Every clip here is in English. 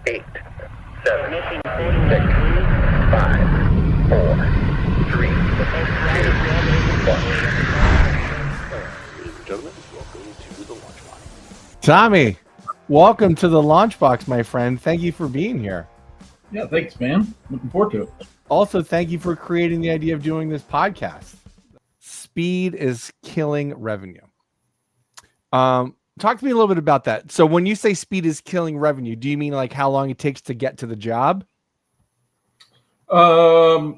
8, 7, 6, 5, 4, 3, 2, 1. Ladies and gentlemen, welcome to the Launchbox. Tommy, welcome to the Launchbox, my friend. Thank you for being here. Yeah, thanks, man. Looking forward to it. Also, thank you for creating the idea of doing this podcast. Speed is killing revenue. Talk to me a little bit about that. So when you say speed is killing revenue, do you mean like how long it takes to get to the job? I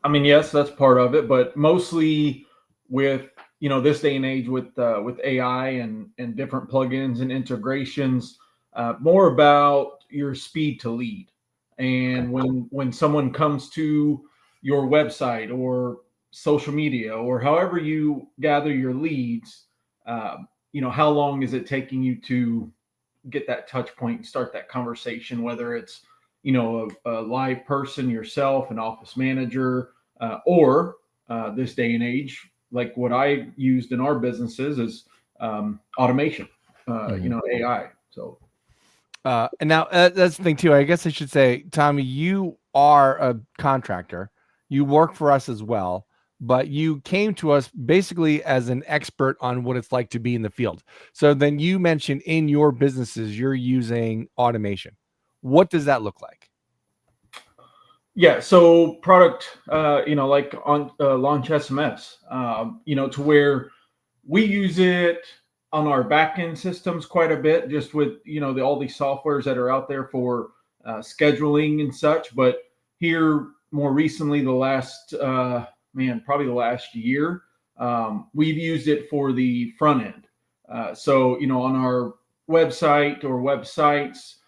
mean, yes, that's part of it, but mostly with this day and age with AI and different plugins and integrations, more about your speed to lead. And when someone comes to your website or social media or however you gather your leads, how long is it taking you to get that touch point and start that conversation, whether it's a live person, yourself, an office manager, or this day and age, like what I used in our businesses is automation, AI. So And now that's the thing too. I guess I should say, Tommy, you are a contractor. You work for us as well, but you came to us basically as an expert on what it's like to be in the field. So then you mentioned in your businesses, you're using automation. What does that look like? yeah, so product, like on Launch SMS, to where we use it on our backend systems quite a bit, just with all these softwares that are out there for scheduling and such. But here, more recently, the last probably the last year, we've used it for the front end. So on our website or websites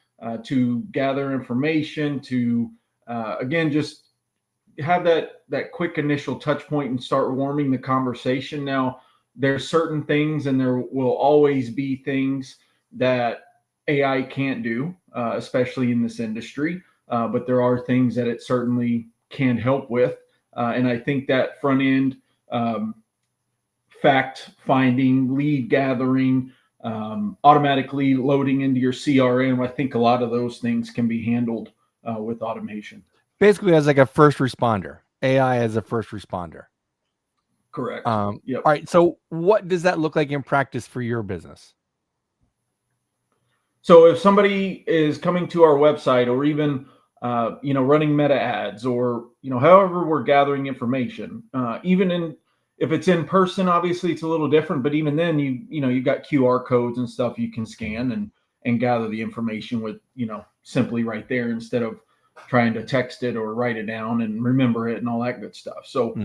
to gather information, to again just have that quick initial touch point and start warming the conversation. Now, there's certain things, and there will always be things that AI can't do, especially in this industry. But there are things that it certainly can help with. And I think that front end fact finding, lead gathering, automatically loading into your CRM, I think a lot of those things can be handled with automation. Basically, as like a first responder, AI as a first responder. Correct. Yep. All right. So what does that look like in practice for your business? So if somebody is coming to our website, or even running meta ads, or however we're gathering information, if it's in person, obviously it's a little different. But even then, you've got QR codes and stuff you can scan and gather the information with simply right there, instead of trying to text it or write it down and remember it and all that good stuff. So.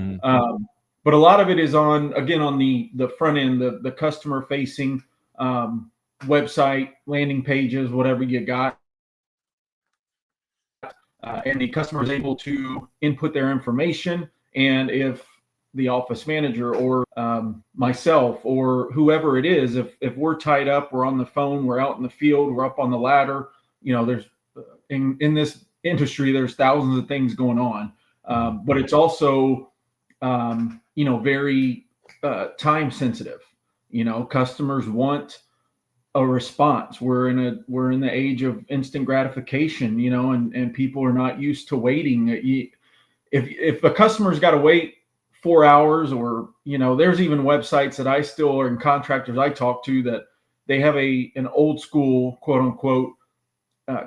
But a lot of it is on the front end, the customer facing website, landing pages, whatever you got. And the customer is able to input their information. And if the office manager or myself or whoever it is, if we're tied up, we're on the phone, we're out in the field, we're up on the ladder, there's in this industry, there's thousands of things going on. But it's also very time sensitive. Customers want a response. We're in the age of instant gratification, and people are not used to waiting. If a customer's got to wait 4 hours, or there's even websites that I still, or in contractors I talk to, that they have an old school quote unquote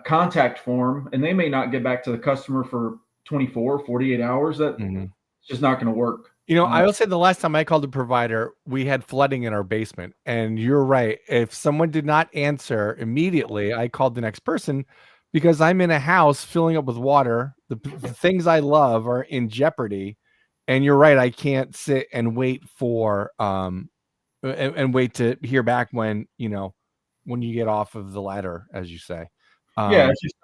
contact form, and they may not get back to the customer for 24, 48 hours. That it's just not going to work. I will say the last time I called a provider, we had flooding in our basement. And you're right. If someone did not answer immediately, I called the next person, because I'm in a house filling up with water. The things I love are in jeopardy. And you're right. I can't sit and wait for and wait to hear back when you get off of the ladder, as you say. It's just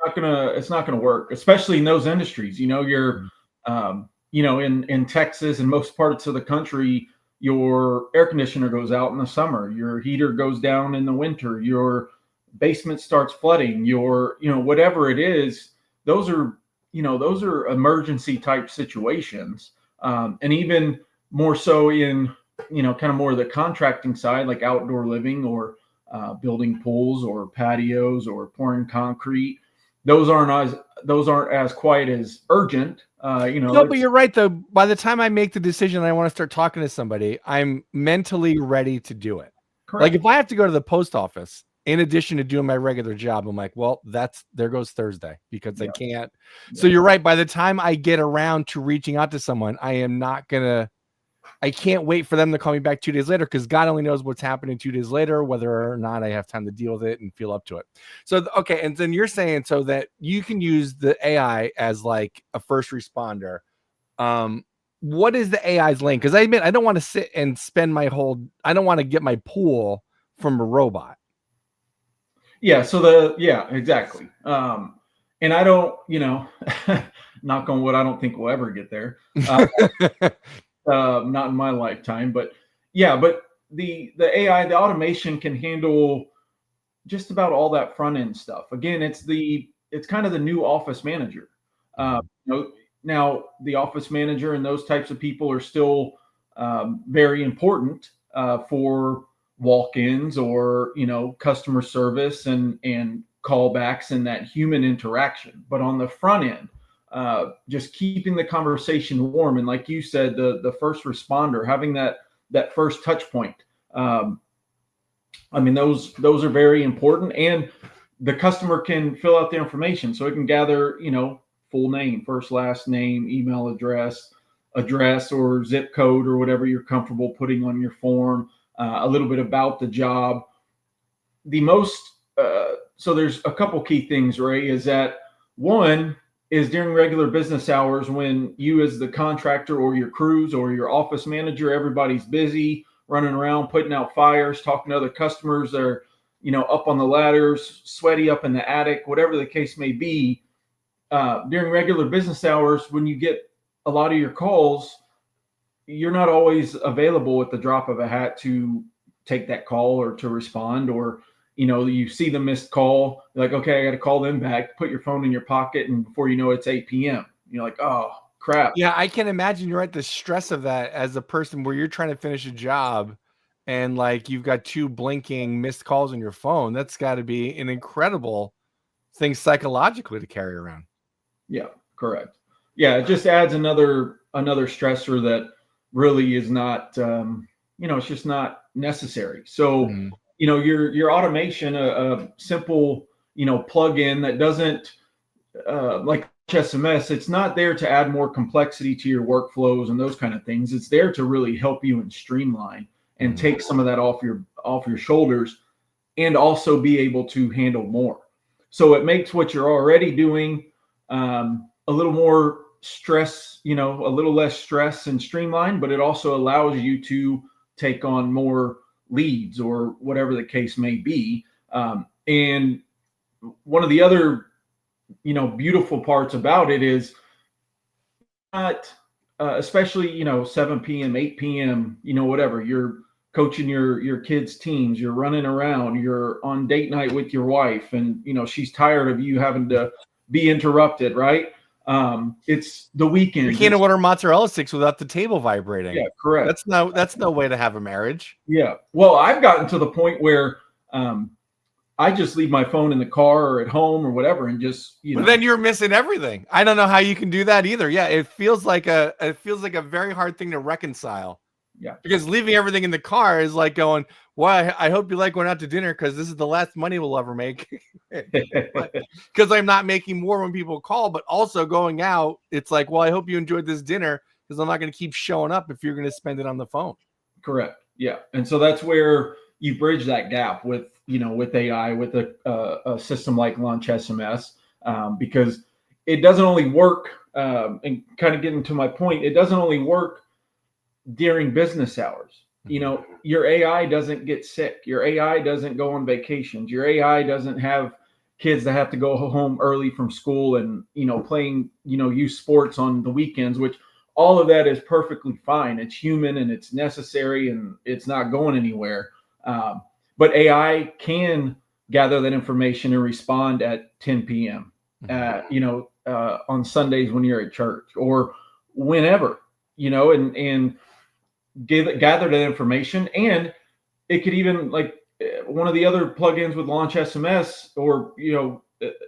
not gonna work, especially in those industries. You're in Texas and most parts of the country, your air conditioner goes out in the summer, your heater goes down in the winter, your basement starts flooding, your whatever it is. Those are emergency type situations, and even more so in kind of more of the contracting side, like outdoor living, or building pools or patios or pouring concrete. those aren't as quite as urgent. No, but you're right though. By the time I make the decision and I want to start talking to somebody, I'm mentally ready to do it. correct. Like if I have to go to the post office in addition to doing my regular job, I'm like, well, there goes Thursday because I can't. So you're right. By the time I get around to reaching out to someone, I can't wait for them to call me back 2 days later because God only knows what's happening 2 days later, whether or not I have time to deal with it and feel up to it. So, okay. And then you're saying so that you can use the AI as like a first responder. What is the AI's lane? Because I admit I don't want to sit and spend I don't want to get my pool from a robot. Yeah. So exactly. And I don't, knock on wood, I don't think we'll ever get there. Not in my lifetime, but the AI, the automation can handle just about all that front end stuff. Again, it's kind of the new office manager. Now the office manager and those types of people are still very important for walk-ins or customer service and callbacks and that human interaction. But on the front end, just keeping the conversation warm, and like you said, the first responder having that first touch point. Those are very important, and the customer can fill out the information, so it can gather full name, first last name, email address or zip code or whatever you're comfortable putting on your form, a little bit about the job. So there's a couple key things, Ray, is that one is during regular business hours when you as the contractor or your crews or your office manager, everybody's busy running around, putting out fires, talking to other customers. They're, up on the ladders, sweaty up in the attic, whatever the case may be. During regular business hours, when you get a lot of your calls, you're not always available at the drop of a hat to take that call or to respond, or you see the missed call, you're like, okay, I got to call them back, put your phone in your pocket, and before you know it, it's 8 p.m. You're like, oh, crap. Yeah, I can imagine. You're right. The stress of that as a person where you're trying to finish a job and like you've got 2 blinking missed calls on your phone. That's got to be an incredible thing psychologically to carry around. Yeah, correct. Yeah, it just adds another stressor that really is not, it's just not necessary. So, your automation, a simple, plug-in that doesn't, like SMS, it's not there to add more complexity to your workflows and those kind of things. It's there to really help you and streamline and take some of that off your shoulders, and also be able to handle more. So it makes what you're already doing a little more stress, a little less stress and streamlined, but it also allows you to take on more leads or whatever the case may be. And one of the other, beautiful parts about it is not, especially, 7 p.m., 8 p.m., whatever, you're coaching your kids' teams, you're running around, you're on date night with your wife, and, she's tired of you having to be interrupted, right? It's the weekend. You can't order mozzarella sticks without the table vibrating. Yeah, correct. That's no way to have a marriage. Yeah. Well, I've gotten to the point where I just leave my phone in the car or at home or whatever, and just But then you're missing everything. I don't know how you can do that either. Yeah, it feels like a very hard thing to reconcile. Yeah. Because leaving everything in the car is like going, well, I hope you like going out to dinner because this is the last money we'll ever make. Because I'm not making more when people call, but also going out, it's like, well, I hope you enjoyed this dinner because I'm not going to keep showing up if you're going to spend it on the phone. Correct. Yeah. And so that's where you bridge that gap with AI, with a system like Launch SMS, because it doesn't only work, and kind of getting to my point, it doesn't only work during business hours. Your AI doesn't get sick. Your AI doesn't go on vacations. Your AI doesn't have kids that have to go home early from school and, playing, youth sports on the weekends, which all of that is perfectly fine. It's human and it's necessary and it's not going anywhere. But AI can gather that information and respond at 10 p.m., on Sundays when you're at church or whenever, and gather that information. And it could even, like one of the other plugins with Launch SMS, or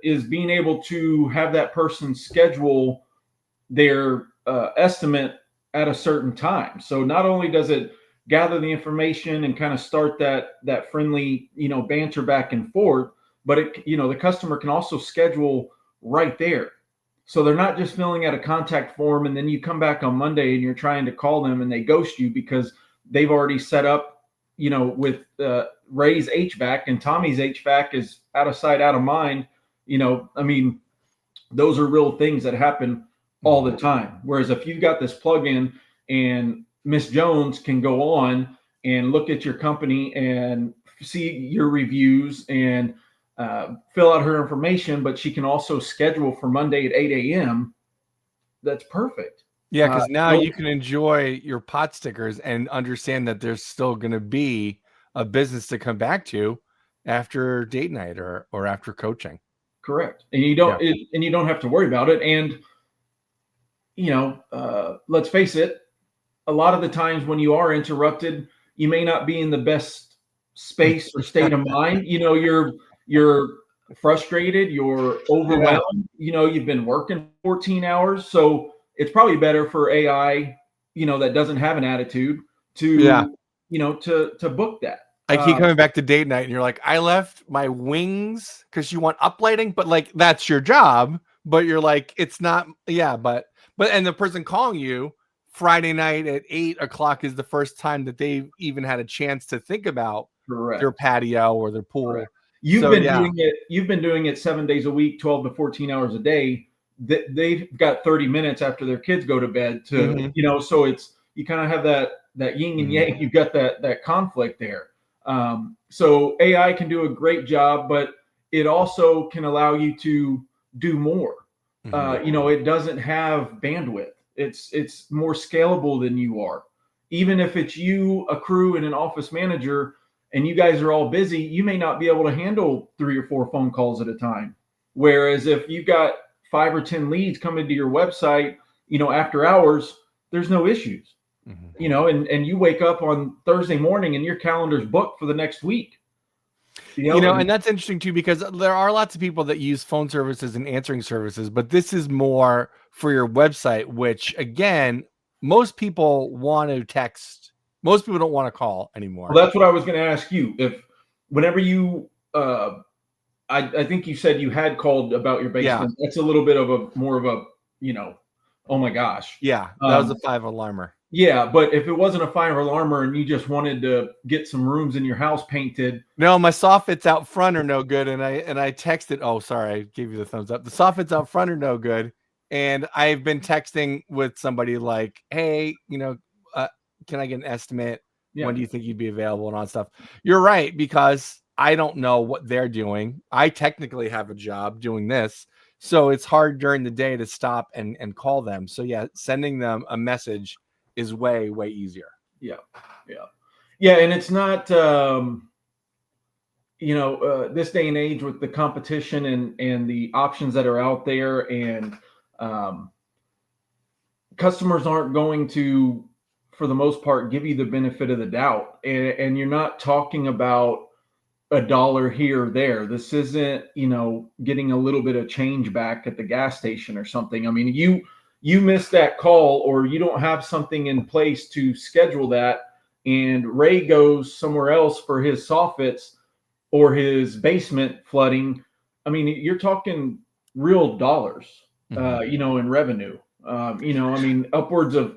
is being able to have that person schedule their estimate at a certain time. So not only does it gather the information and kind of start that friendly, banter back and forth, but the customer can also schedule right there. So they're not just filling out a contact form and then you come back on Monday and you're trying to call them and they ghost you because they've already set up, with Ray's HVAC, and Tommy's HVAC is out of sight, out of mind. Those are real things that happen all the time. Whereas if you've got this plugin and Miss Jones can go on and look at your company and see your reviews and fill out her information, but she can also schedule for Monday at 8 a.m. That's perfect. Yeah, because now you can enjoy your pot stickers and understand that there's still going to be a business to come back to after date night or after coaching. Correct. And you don't and you don't have to worry about it. And let's face it, a lot of the times when you are interrupted, you may not be in the best space or state of mind. You're frustrated, you're overwhelmed, you've been working 14 hours. So it's probably better for AI, that doesn't have an attitude to book that. I keep coming back to date night and you're like, I left my wings because you want uplighting, but like, that's your job. But you're like, it's not. Yeah. But and the person calling you Friday night at 8 o'clock is the first time that they've even had a chance to think about their patio or their pool. Correct. You've been doing it 7 days a week, 12 to 14 hours a day. They've got 30 minutes after their kids go to bed to, so it's, you kind of have that yin and yang. You've got that conflict there. So AI can do a great job, but it also can allow you to do more. It doesn't have bandwidth. It's more scalable than you are. Even if it's you, a crew, and an office manager, and you guys are all busy, you may not be able to handle 3 or 4 phone calls at a time. Whereas if you've got 5 or 10 leads coming to your website, after hours, there's no issues. And you wake up on Thursday morning and your calendar's booked for the next week. And that's interesting too, because there are lots of people that use phone services and answering services, but this is more for your website, which again, most people want to text. Most people don't want to call anymore. Well, that's what I was going to ask you. Whenever you, I think you said you had called about your basement. Yeah. That's a little bit of more of a, oh my gosh. Yeah, that was a 5 alarmer. Yeah, but if it wasn't a 5 alarmer and you just wanted to get some rooms in your house painted. No, my soffits out front are no good. And I texted, oh, sorry, I gave you the thumbs up. The soffits out front are no good. And I've been texting with somebody like, hey, can I get an estimate? Yeah. When do you think you'd be available and all that stuff? You're right, because I don't know what they're doing. I technically have a job doing this. So it's hard during the day to stop and call them. So yeah, sending them a message is way, way easier. Yeah. And it's not, this day and age with the competition and the options that are out there, and customers aren't going to, for the most part, give you the benefit of the doubt. And you're not talking about $1 here or there. This isn't, getting a little bit of change back at the gas station or something. I mean, you missed that call, or you don't have something in place to schedule that, and Ray goes somewhere else for his soffits or his basement flooding. I mean, you're talking real dollars, in revenue. Upwards of,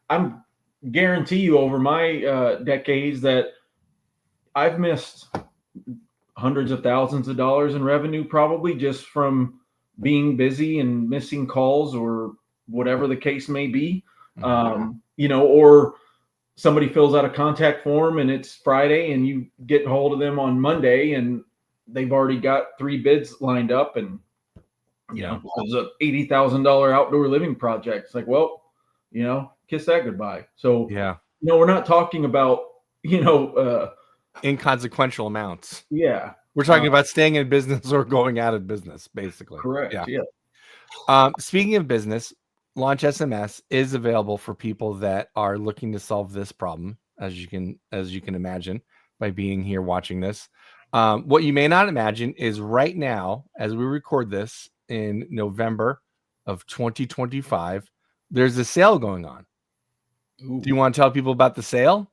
I'm guarantee you over my decades that I've missed hundreds of thousands of dollars in revenue, probably just from being busy and missing calls or whatever the case may be. Or somebody fills out a contact form and it's Friday and you get hold of them on Monday and they've already got 3 bids lined up, and it was a $80,000 outdoor living project. It's like, well, kiss that goodbye. So we're not talking about, inconsequential amounts. Yeah. We're talking about staying in business or going out of business, basically. Correct. Yeah. Speaking of business, Launch SMS is available for people that are looking to solve this problem, as you can imagine by being here watching this. What you may not imagine is right now, as we record this in November of 2025, there's a sale going on. Ooh, Do you want to tell people about the sale?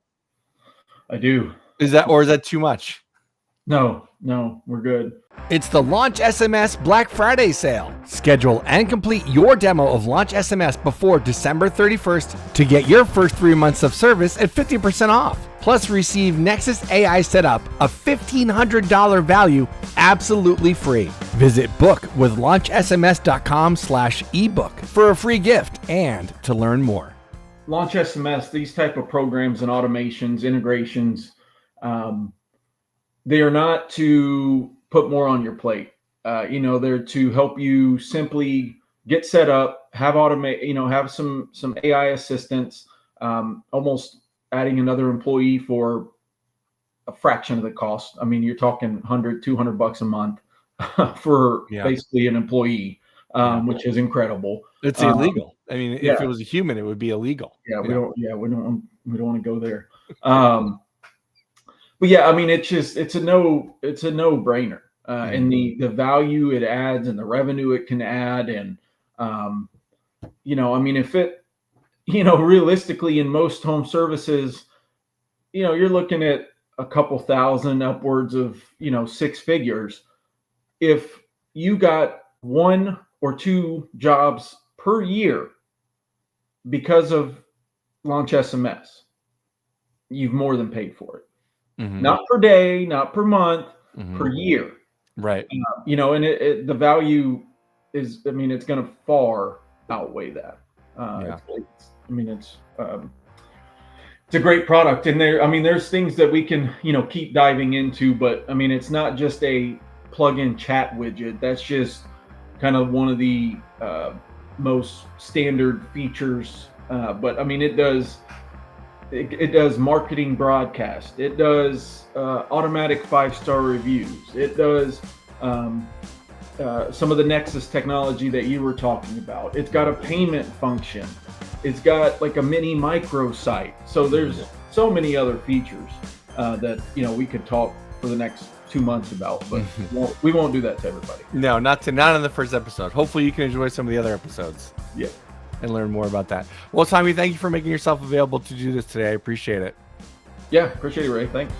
I do. Is that too much? No, we're good. It's the Launch SMS Black Friday sale. Schedule and complete your demo of Launch SMS before December 31st to get your first 3 months of service at 50% off. Plus, receive Nexus AI Setup, a $1,500 value, absolutely free. Visit bookwithlaunchsms.com/ebook for a free gift and to learn more. Launch SMS, these type of programs and automations, integrations, they are not to put more on your plate. They're to help you simply get set up, have have some AI assistance, almost adding another employee for a fraction of the cost. I mean, you're talking $100-$200 a month for basically an employee, which is incredible. It's illegal. I mean, if it was a human, it would be illegal. Yeah, we don't want to go there. But yeah, I mean, it's a no-brainer. And the value it adds and the revenue it can add. And, I mean, if it, realistically in most home services, you're looking at a couple thousand upwards of, 6 figures. If you got 1 or 2 jobs per year because of Launch SMS, you've more than paid for it. Mm-hmm. Not per day, not per month, per year. Right. And the value is, I mean, it's going to far outweigh that. It's a great product. And there's things that we can, keep diving into, but I mean, it's not just a plug-in chat widget. That's just kind of one of the most standard features. But I mean, it does marketing broadcast. It does automatic 5-star reviews. It does some of the Nexus technology that you were talking about. It's got a payment function. It's got like a mini micro site. So there's so many other features that we could talk for the next 2 months about, but we won't do that to everybody. No, not on the first episode. Hopefully you can enjoy some of the other episodes. Yeah. And learn more about that. Well, Tommy, thank you for making yourself available to do this today. I appreciate it. Yeah, appreciate it, Ray. Thanks.